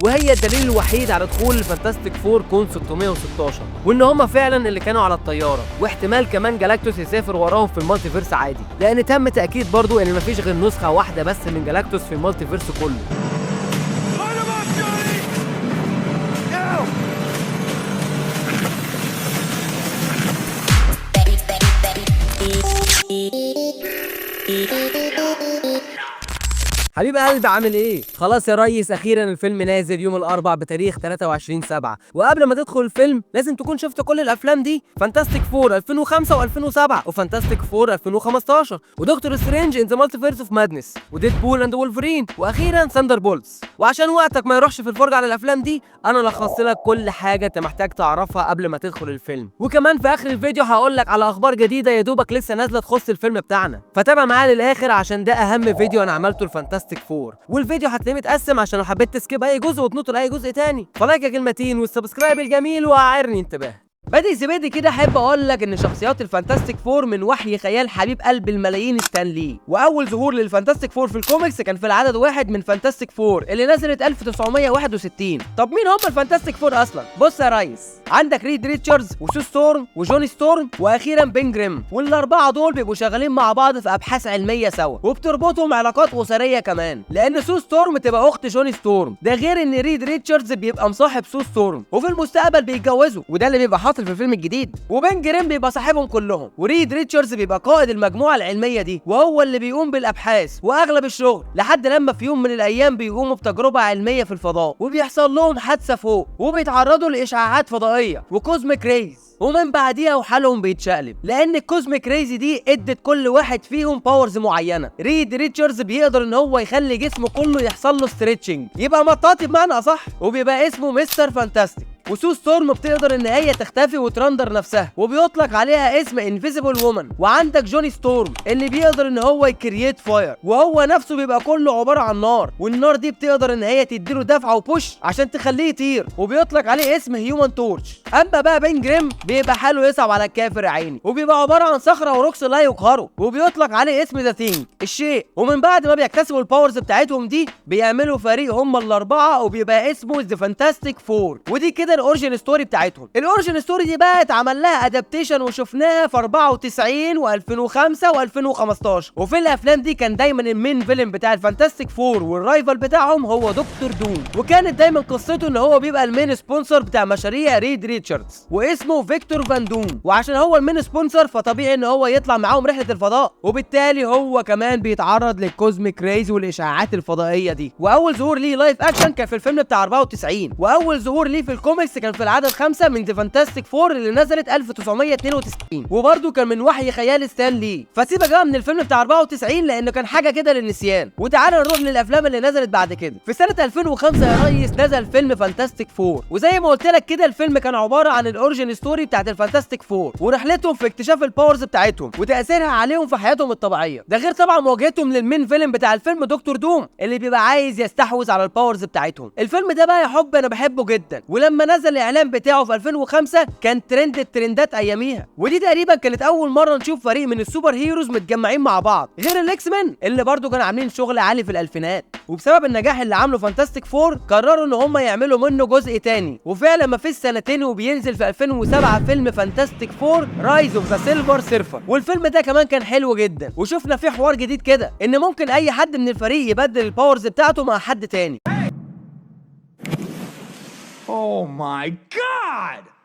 وهي الدليل الوحيد على دخول الفانتاستيك فور كون 616، وان هما فعلا اللي كانوا على الطياره، واحتمال كمان جالاكتوس يسافر وراهم في المالتيفيرس عادي، لان تم تاكيد برضو ان مفيش غير نسخه واحده بس من جالاكتوس في المالتيفيرس كله. حبيب قلبي عامل ايه؟ خلاص يا ريس، اخيرا الفيلم نازل يوم الاربع بتاريخ 23/7، وقبل ما تدخل الفيلم لازم تكون شفت كل الافلام دي: فانتاستيك فور 2005 و2007، وفانتاستيك فور 2015، ودكتور سترينج ان ذا مالتيفيرس اوف مادنس، وديد بول اند وولفرين، واخيرا ثاندر بولتس. وعشان وقتك ما يروحش في الفرجه على الافلام دي، انا لخصت لك كل حاجه انت محتاج تعرفها قبل ما تدخل الفيلم، وكمان في اخر الفيديو هقول لك على اخبار جديده يا دوبك لسه نازله تخص الفيلم بتاعنا، فتابع معايا للاخر عشان ده اهم فيديو انا عملته الفانتاستيك فور. والفيديو هتلاقيه متقسم عشان لو حبيت تسكيب اي جزء وتنط لاي جزء تاني، فلايك يا كلمتين والسبسكرايب الجميل وعارني انتباه. بادئ زبادي كده احب اقول لك ان شخصيات الفانتاستيك فور من وحي خيال حبيب قلب الملايين ستان لي، واول ظهور للفانتاستيك فور في الكوميكس كان في العدد 1 من فانتاستيك فور اللي نزلت 1961. طب مين هم الفانتاستيك فور اصلا؟ بص يا ريس، عندك ريد ريتشاردز وسو ستورم وجوني ستورم واخيرا بين جريم، والاربعه دول بيبقوا شغالين مع بعض في ابحاث علميه سوا، وبتربطهم علاقات اسريه كمان، لان سو ستورم تبقى اخت جوني ستورم، ده غير ان ريد ريتشاردز بيبقى مصاحب سو ستورم وفي المستقبل بيتجوزوا، وده اللي بيبقى في الفيلم الجديد. وبين جريم بيبقى صاحبهم كلهم، وريد ريتشاردز بيبقى قائد المجموعه العلميه دي، وهو اللي بيقوم بالابحاث واغلب الشغل، لحد لما في يوم من الايام بيقوموا بتجربه علميه في الفضاء، وبيحصل لهم حادثه فوق، وبيتعرضوا لاشعاعات فضائيه وكوزميك ريز، ومن بعديها وحالهم بيتشقلب، لان الكوزميك ريز دي ادت كل واحد فيهم باورز معينه. ريد ريتشاردز بيقدر ان هو يخلي جسمه كله يحصل له ستريتشنج، يبقى مطاطي بمعنى اصح، وبيبقى اسمه مستر فانتاستيك. وسو ستورم بتقدر ان هي تختفي وترندر نفسها، وبيطلق عليها اسم انفيزيبل وومن. وعندك جوني ستورم اللي بيقدر ان هو يكرييت فاير، وهو نفسه بيبقى كله عباره عن نار، والنار دي بتقدر ان هي تديله دفعه وبوش عشان تخليه يطير، وبيطلق عليه اسم هيومن تورش. اما بقى بين جريم بيبقى حاله يصعب على الكافر يا عيني، وبيبقى عباره عن صخره وروكس لا يقهره، وبيطلق عليه اسم ذا ثينج الشيء. ومن بعد ما بيكتسبوا الباورز بتاعتهم دي بيعملوا فريق هم الاربعه، وبيبقى اسمه ذا فانتاستيك فور. ودي كده الاوريجين ستوري بتاعتهم. الاوريجين ستوري دي بقى اتعمل لها ادابتيشن وشفناها في 94 و2005 و2015، وفي الافلام دي كان دايما المين فيلن بتاع الفانتاستيك فور والرايفل بتاعهم هو دكتور دوم، وكانت دايما قصته ان هو بيبقى المين سبونسر بتاع مشاريع ريد ريتشاردز، واسمه فيكتور فان دوم، وعشان هو المين سبونسر فطبيعي ان هو يطلع معاهم رحله الفضاء، وبالتالي هو كمان بيتعرض للكوزميك ريز والاشعاعات الفضائيه دي. واول ظهور ليه لايف اكشن كان في الفيلم بتاع 94، واول ظهور ليه في الكوميكس كان في العدد 5 من ذا فانتاستيك فور اللي نزلت 1992، وبرده كان من وحي خيال ستان لي. فسيبك بقى من الفيلم بتاع 94 لانه كان حاجه كده للنسيان، وتعالى نروح للافلام اللي نزلت بعد كده. في سنه 2005 يا ريس نزل فيلم فانتاستيك فور، وزي ما قلت لك كده الفيلم كان عباره عن الاوريجين ستوري بتاعت الفانتاستيك فور ورحلتهم في اكتشاف الباورز بتاعتهم وتاثيرها عليهم في حياتهم الطبيعيه، ده غير طبعا مواجهتهم للمين فيلم بتاع الفيلم دكتور دوم اللي بيبقى عايز يستحوذ على الباورز بتاعتهم. الفيلم ده بقى يا حب انا بحبه جدا، ولما نزل الاعلان بتاعه في 2005 كان ترند الترندات اياميها، ودي تقريبا كانت اول مره نشوف فريق من السوبر هيروز متجمعين مع بعض غير الاكس مان اللي برضو كانوا عاملين شغل عالي في الالفينات. وبسبب النجاح اللي عامله فانتاستيك فور قرروا ان هم يعملوا منه جزء تاني، وفعلا ما فيش سنتين وبينزل في 2007 فيلم فانتاستيك فور رايز اوف ذا سيلفر سيرفر، والفيلم ده كمان كان حلو جدا، وشفنا فيه حوار جديد كده ان ممكن اي حد من الفريق يبدل الباورز بتاعته مع حد تاني. Oh my God!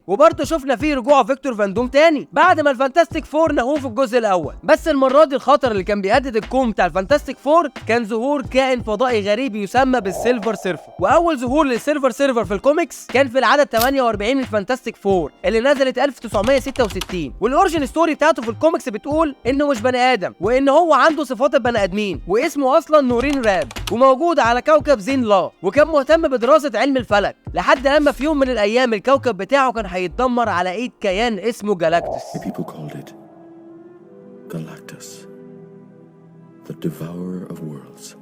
وبرضه شفنا فيه رجوع فيكتور فان دوم تاني بعد ما الفانتاستيك فور نهوه في الجزء الاول، بس المره دي الخطر اللي كان بيهدد الكون بتاع الفانتاستيك فور كان ظهور كائن فضائي غريب يسمى بالسيلفر سيرفر. واول ظهور للسيلفر سيرفر في الكوميكس كان في العدد 48 من الفانتاستيك فور اللي نزلت 1966، والاوريجين ستوري بتاعته في الكوميكس بتقول انه مش بني ادم، وان هو عنده صفات البني ادمين، واسمه اصلا نورين راب، وموجود على كوكب زين لا، وكان مهتم بدراسه علم الفلك لحد لما في يوم من الايام الكوكب بتاعه كان هيتدمر على ايد كيان اسمه جالاكتوس. People called it Galactus, the devourer of worlds.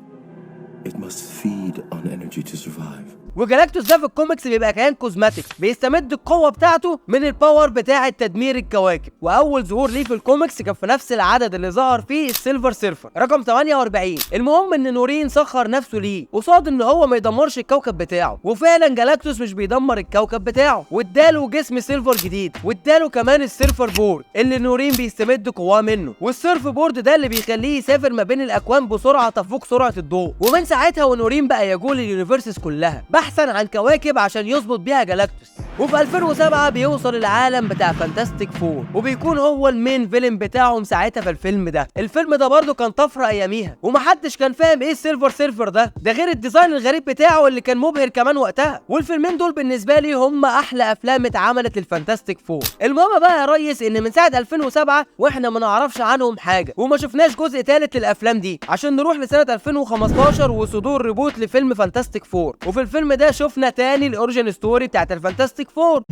It must feed on energy to survive. وجالاكتوس ده في الكوميكس بيبقى كيان كوزماتيك بيستمد القوه بتاعته من الباور بتاعه تدمير الكواكب، واول ظهور ليه في الكوميكس كان في نفس العدد اللي ظهر فيه السيلفر سيرفر رقم 48. المهم ان نورين سخر نفسه ليه قصاد ان هو ما يدمرش الكوكب بتاعه، وفعلا جالاكتوس مش بيدمر الكوكب بتاعه، واداله جسم سيلفر جديد، واداله كمان السيرفر بورد اللي نورين بيستمد قواه منه، والسيرف بورد ده اللي بيخليه يسافر ما بين الاكوان بسرعه تفوق سرعه الضوء. ومن ساعتها ونورين بقى يجول اليونيفرسز كلها بحثا عن كواكب عشان يظبط بيها جالاكتوس. وفي 2007 بيوصل العالم بتاع فانتاستيك فور، وبيكون هو المين فيلن بتاعهم ساعتها في الفيلم ده. الفيلم ده برضه كان طفره اياميها، ومحدش كان فاهم ايه السيلفر سيرفر ده غير الديزاين الغريب بتاعه اللي كان مبهر كمان وقتها. والفيلمين دول بالنسبه لي هم احلى افلام اتعملت للفانتاستيك فور. المهم بقى يا ريس ان من ساعه 2007 واحنا ما نعرفش عنهم حاجه، وما شفناش جزء ثالث للافلام دي، عشان نروح لسنه 2015 وصدور ريبوت لفيلم فانتاستيك فور. وفي الفيلم ده شفنا تاني الاوريجين ستوري بتاعت الفانتاستيك فور.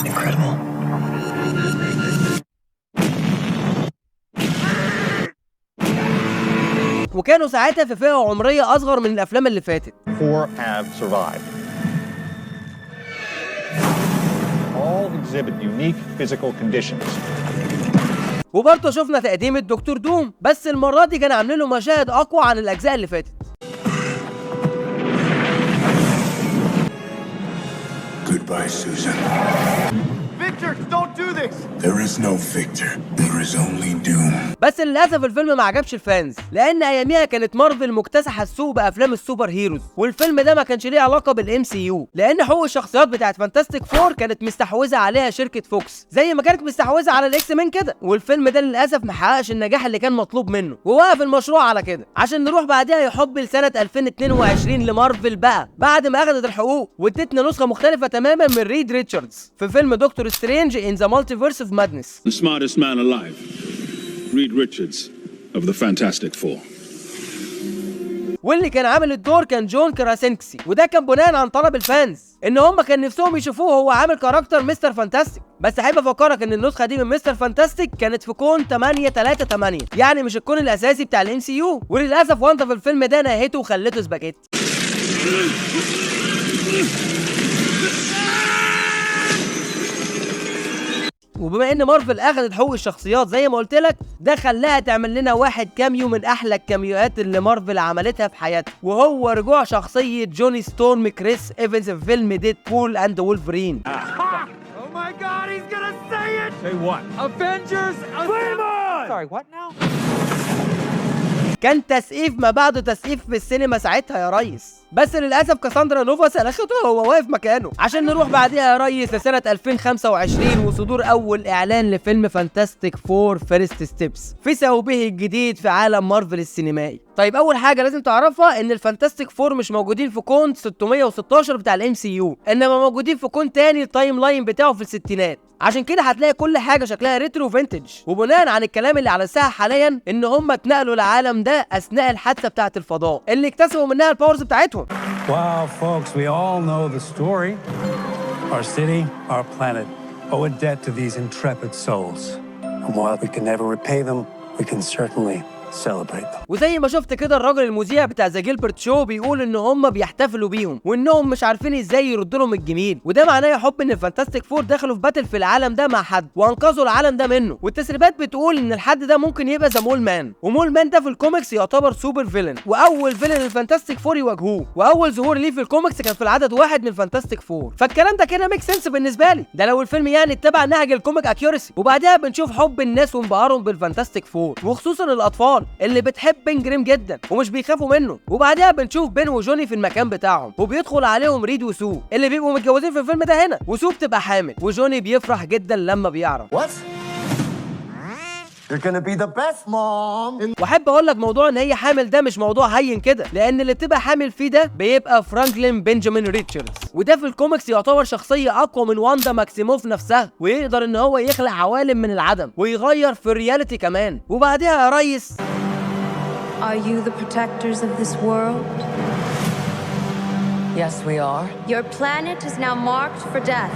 Incredible. وكانوا ساعتها في فئة عمرية أصغر من الأفلام اللي فاتت. Four have survived. All exhibit unique physical conditions. وبرضه شفنا تقديم الدكتور دوم، بس المرة دي كانوا عاملين له مشاهد أقوى عن الأجزاء اللي فاتت. Goodbye, Susan. Victor, don't do this! There is no Victor. There is only doom. بس للأسف الفيلم ما عجبش الفانز، لأن أياميها كانت مارفل مكتسحة السوق بأفلام السوبر هيروز، والفيلم ده ما كانش ليه علاقة بالام سي يو، لأن حقوق الشخصيات بتاعت فانتاستيك فور كانت مستحوذة عليها شركة فوكس، زي ما كانت مستحوذة على الإكس مان كده. والفيلم ده للأسف ما حققش النجاح اللي كان مطلوب منه، ووقف المشروع على كده. عشان نروح بعدها يحب لسنة 2022 لمارفل بقى، بعد ما أخدت الحقوق وادتنا نسخة مختلفة تماما من ريد ريتشاردز في فيلم دكتور سترينج إن ذا مالتيفيرس اوف مادنس. The smartest man alive, Reed Richards of the Fantastic Four. واللي كان عامل الدور كان جون كراسينكسي، وده كان بناء عن طلب الفانز ان هم كان نفسهم يشوفوه هو عامل كاركتر مستر فانتاستيك. بس احب افكرك ان النسخه دي من مستر فانتاستيك كانت في كون 838، يعني مش الكون الاساسي بتاع الام سي يو. وللاسف واندا في الفيلم ده نهيته وخلته سباجيتي. وبما ان مارفل اخذت حقوق الشخصيات زي ما قلت لك، ده خلاها تعمل لنا واحد كاميو من احلى الكاميوهات اللي مارفل عملتها في حياتها، وهو رجوع شخصيه جوني ستورم كريس ايفنز في فيلم ديدبول اند وولفرين. Oh my god, he's gonna say it! Say what? Avengers Assemble! Sorry, what now? كان تسقيف ما بعده تسقيف في السينما ساعتها يا ريس، بس للاسف كاساندرا نوفا سلخته وهو واقف مكانه. عشان نروح بعدها يا ريس لسنه 2025 وصدور اول اعلان لفيلم فانتاستيك فور فيرست ستيبس في ثوبه الجديد في عالم مارفل السينمائي. طيب اول حاجه لازم تعرفها ان الفانتاستيك فور مش موجودين في كون 616 بتاع الام سي يو، انما موجودين في كون تاني التايم لاين بتاعه في الستينات. عشان كده هتلاقي كل حاجه شكلها ريترو فينتج، وبناء عن الكلام اللي على الساحه حاليا ان هم اتنقلوا العالم ده اثناء الحادثه بتاعه الفضاء اللي اكتسبوا منها الباورز بتاعتهم. Wow, folks, we all know the story. Our city, our planet owe a debt to these intrepid souls. And while we can never repay them, we can certainly celebrate them. وزي ما شفت كده الراجل المذيع بتاع ذا جيلبرت شو بيقول ان هم بيحتفلوا بيهم وانهم مش عارفين ازاي يردوا لهم الجميل، وده معناه يا حب ان الفانتاستيك فور دخلوا في باتل في العالم ده مع حد وانقذوا العالم ده منه. والتسريبات بتقول ان الحد ده ممكن يبقى ذا مول مان، ومول مان ده في الكوميكس يعتبر سوبر فيلن واول فيلن الفانتاستيك فور يواجهوه، واول ظهور ليه في الكوميكس كان في العدد 1 من الفانتاستيك فور. فالكلام ده كده ميك سنس بالنسبه لي، ده لو الفيلم يعني اتبع نهج الكوميك اكيورسي. وبعدها بنشوف حب الناس وانبهارهم بالفانتاستيك فور، وخصوصا الاطفال اللي بتحب بين جريم جدا ومش بيخافوا منه. وبعدها بنشوف بين وجوني في المكان بتاعهم، وبيدخل عليهم ريد وسو اللي بيبقوا متجوزين في الفيلم ده هنا، وسو بتبقى حامل، وجوني بيفرح جدا لما بيعرف. What? You're gonna be the best mom. واحب اقول لك موضوع ان هي حامل ده مش موضوع هين كده، لان اللي بتبقى حامل فيه ده بيبقى فرانكلين بنجامين ريتشاردز، وده في الكوميكس يعتبر شخصيه اقوى من واندا ماكسيموف نفسها، ويقدر ان هو يخلق عوالم من العدم ويغير في الرياليتي كمان. وبعدها يا ريس Are you the protectors of this world? Yes, we are. Your planet is now marked for death.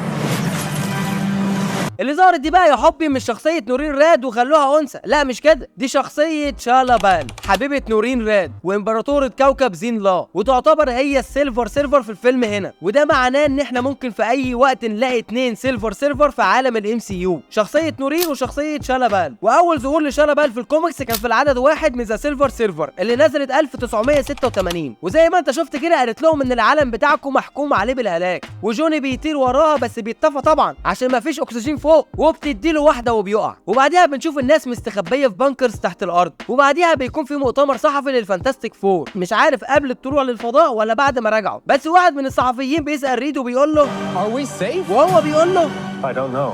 اللي ظهرت دي بقى يا حبي مش شخصيه نورين راد وخلوها انثى، لا مش كده، دي شخصيه شالابال حبيبه نورين راد وامبراطوره كوكب زين لا، وتعتبر هي السيلفر سيرفر في الفيلم هنا، وده معناه ان احنا ممكن في اي وقت نلاقي 2 سيلفر سيرفر في عالم الام سي يو، شخصيه نورين وشخصيه شالابال. واول ظهور لشالابال في الكوميكس كان في العدد 1 من ذا سيلفر سيرفر اللي نزلت 1986، وزي ما انت شفت كده قالت لهم ان العالم بتاعكم محكوم عليه بالهلاك، وجوني بيطير وراها بس بيتطفى طبعا عشان ما فيش اكسجين فوق، وبتديله واحده وبيقع، وبعديها بنشوف الناس مستخبيه في بانكرز تحت الارض، وبعديها بيكون في مؤتمر صحفي للفانتاستيك فور، مش عارف قبل الطلوع للفضاء ولا بعد ما رجعوا، بس واحد من الصحفيين بيسال ريد وبيقول له Are we safe? وهو بيقول له I don't know.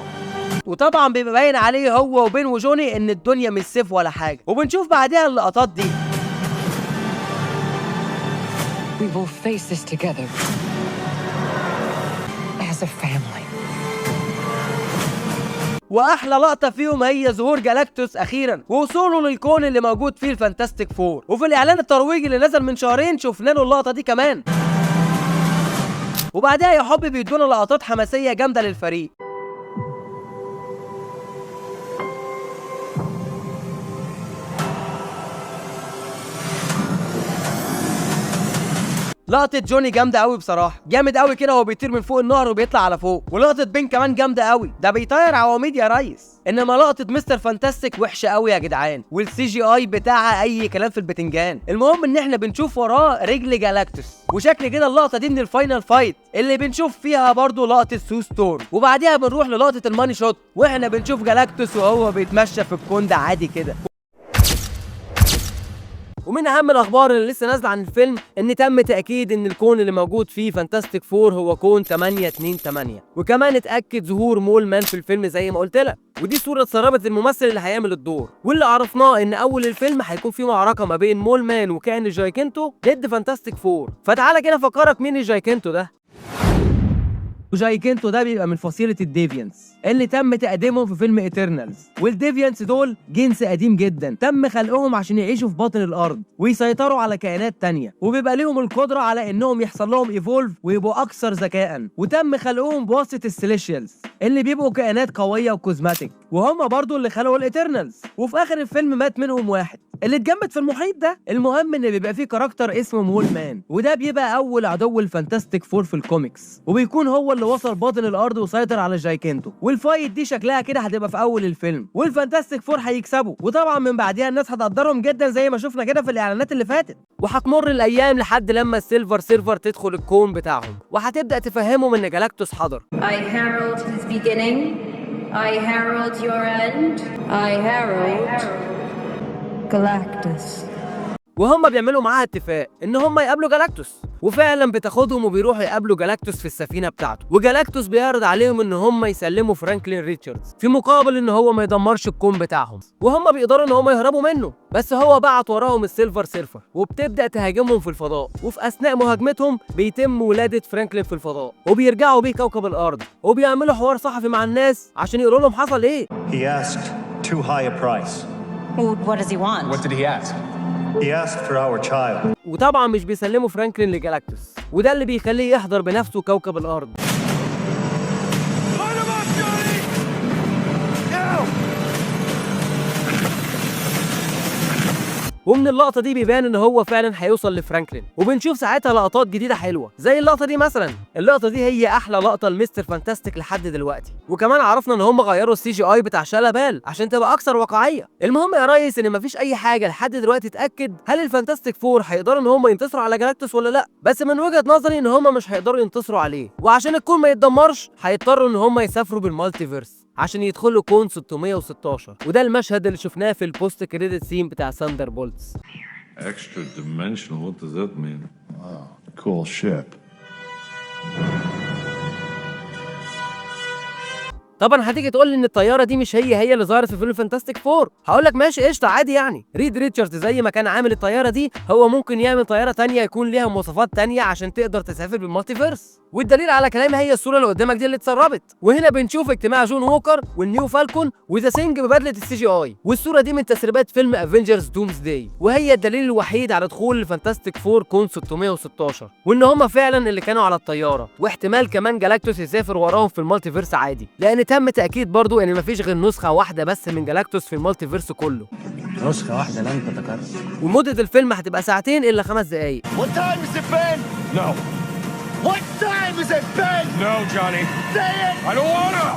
وطبعا بيبقى باين عليه هو وبين وجوني ان الدنيا مش سيف ولا حاجه، وبنشوف بعدها اللقطات دي. We will face this together as a family. واحلى لقطه فيهم هي ظهور جالاكتوس اخيرا ووصوله للكون اللي موجود فيه الفانتاستيك فور، وفي الاعلان الترويجي اللي نزل من شهرين شفنا له اللقطه دي كمان. وبعدها يا حبي بيدونا لقطات حماسيه جامده للفريق. لقطة جوني جامدة قوي بصراحة، جامد قوي كده وهو بيطير من فوق النهر وبيطلع على فوق، ولقطة بين كمان جامدة قوي، ده بيطير عواميد يا ريس. انما لقطة مستر فانتاستيك وحشة قوي يا جدعان، والسي جي اي بتاعها اي كلام في البتنجان. المهم ان احنا بنشوف وراه رجل جالاكتوس، وشكل كده اللقطة دي من الفاينل فايت اللي بنشوف فيها برضو لقطة سو ستورم، وبعديها بنروح للقطة الماني شوت واحنا بنشوف جالاكتوس وهو بيتمشى في الكون ده عادي كده. ومن اهم الاخبار اللي لسه نازله عن الفيلم ان تم تاكيد ان الكون اللي موجود فيه فانتاستيك فور هو كون 828، وكمان اتاكد ظهور مول مان في الفيلم زي ما قلت لك، ودي صوره اتسربت للممثل اللي هيعمل الدور، واللي عرفناه ان اول الفيلم هيكون في معركه ما بين مول مان وكائن الجايكنتو ضد فانتاستيك فور. فتعالى كده افكرك مين الجايكنتو ده. وجايكنتو ده بيبقى من فصيلة الديفيانس اللي تم تقديمهم في فيلم ايترنالز، والديفيانس دول جنس قديم جدا تم خلقهم عشان يعيشوا في باطن الارض ويسيطروا على كائنات تانية، وبيبقى لهم القدرة على انهم يحصل لهم ايفولف ويبقوا اكثر ذكاء، وتم خلقهم بواسطة السيليشيالز اللي بيبقوا كائنات قوية وكوزماتيك، وهم برضو اللي خلقوا الايترنالز، وفي اخر الفيلم مات منهم واحد اللي اتجمد في المحيط ده. المهم ان بيبقى فيه كاركتر اسمه مول مان، وده بيبقى اول عدو الفانتاستيك فور في الكوميكس، وبيكون هو اللي وصل باطن الارض وسيطر على جايكنتو، والفايت دي شكلها كده هتبقى في اول الفيلم، والفانتاستيك فور هيكسبوا، وطبعا من بعديها الناس هتقدرهم جدا زي ما شفنا كده في الاعلانات اللي فاتت. وهتمر الايام لحد لما السيلفر سيرفر تدخل الكون بتاعهم وهتبدا تفهمهم ان جالاكتوس حضر. I herald his beginning. I herald your end. I herald Galactus. وهم بيعملوا معاها اتفاق ان هم يقابلوا جالاكتوس، وفعلا بتاخدهم وبيروحوا يقابلوا جالاكتوس في السفينه بتاعته، وجالاكتوس بيعرض عليهم ان هم يسلموا فرانكلين ريتشاردز في مقابل ان هو ما يدمرش الكون بتاعهم، وهم بيقدروا ان هم يهربوا منه، بس هو بعت وراهم السيلفر سيرفر وبتبدا تهاجمهم في الفضاء، وفي اثناء مهاجمتهم بيتم ولاده فرانكلين في الفضاء، وبيرجعوا بيه كوكب الارض، وبيعملوا حوار صحفي مع الناس عشان يقولوا لهم حصل ايه. He asked too high a price. Well, what does he want? What did he ask? He asked for our child. وطبعا مش بيسلموا فرانكلين لجالاكتوس، وده اللي بيخليه يحضر بنفسه كوكب الارض. ومن اللقطه دي بيبان ان هو فعلا هيوصل لفرانكلين، وبنشوف ساعتها لقطات جديده حلوه زي اللقطه دي مثلا. اللقطه دي هي احلى لقطه لمستر فانتاستيك لحد دلوقتي، وكمان عرفنا ان هم غيروا السي جي اي بتاع شالابال عشان تبقى اكثر واقعيه. المهم يا ريس ان مفيش اي حاجه لحد دلوقتي تاكد هل الفانتاستيك فور هيقدروا ان هم ينتصروا على جالاكتوس ولا لا، بس من وجهه نظري ان هم مش هيقدروا ينتصروا عليه، وعشان الكون ما يتدمرش هيضطروا ان هم يسافروا بالمالتيفيرس عشان يدخلوا كون 616، وده المشهد اللي شفناه في البوست كريدت سين بتاع ساندر بولتس. Extra dimensional, what does that mean? Wow, cool ship. طبعا هتيجي تقول لي ان الطياره دي مش هي اللي ظهرت في فيلم فانتاستيك فور، هقول لك ماشي قشطه عادي يعني. ريد ريتشاردز زي ما كان عامل الطياره دي هو ممكن يعمل طياره تانية يكون ليها مواصفات تانية عشان تقدر تسافر بالمالتيفيرس، والدليل على كلامي هي الصوره اللي قدامك دي اللي اتسربت. وهنا بنشوف اجتماع جون ووكر والنيو فالكون وذا سينج ببدله السي جي اي، والصوره دي من تسريبات فيلم افنجرز دومز داي، وهي الدليل الوحيد على دخول الفانتاستيك فور كون 616، وان هم فعلا اللي كانوا على الطياره، واحتمال كمان جالاكتوس يسافر وراهم في المالتيفيرس عادي، لان وتم تاكيد برضو ان مفيش غير نسخه واحده بس من جالاكتوس في المالتي فيرس كله. نسخة واحدة لن تتكرر. ومده الفيلم هتبقى ساعتين الا 5 دقايق. What time has it been? No. What time has it been? No, Johnny. Say it! I don't wanna!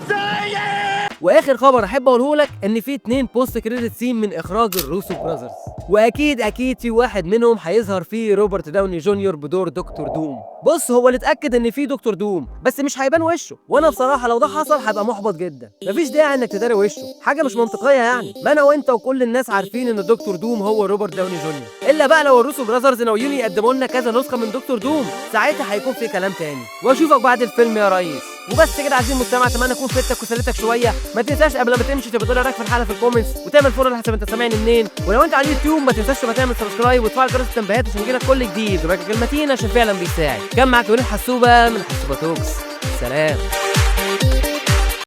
Say it! واخر خبر احب اقوله لك ان في 2 بوست كريدت سين من اخراج الروسو براذرز، واكيد في واحد منهم هيظهر فيه روبرت داوني جونيور بدور دكتور دوم. بص هو اللي اتاكد ان في دكتور دوم بس مش هيبان وشه، وانا بصراحه لو ده حصل هبقى محبط جدا. مفيش داعي انك تداري وشه، حاجه مش منطقيه يعني. ما انا وانت وكل الناس عارفين ان دكتور دوم هو روبرت داوني جونيور، الا بقى لو الروسو براذرز ناويين يقدموا لنا كذا نسخه من دكتور دوم، ساعتها هيكون في كلام تاني. واشوفك بعد الفيلم يا ريس. وبس كده عايزين المستمع، اتمنى اكون فدتك وسليتك شويه. ما تنساش قبل ما تمشي تبقى تقول رايك في الحلقه في الكومنتس، وتعمل فولو لحسب انت سامعني منين. ولو انت على اليوتيوب ما تنساش تبقى تعمل سبسكرايب وتفعل جرس التنبيهات عشان يجيلك كل جديد. وراك كلمتين عشان فعلا بيساعد. كان معاك وليد حسوبه من حسوبه توكس. سلام.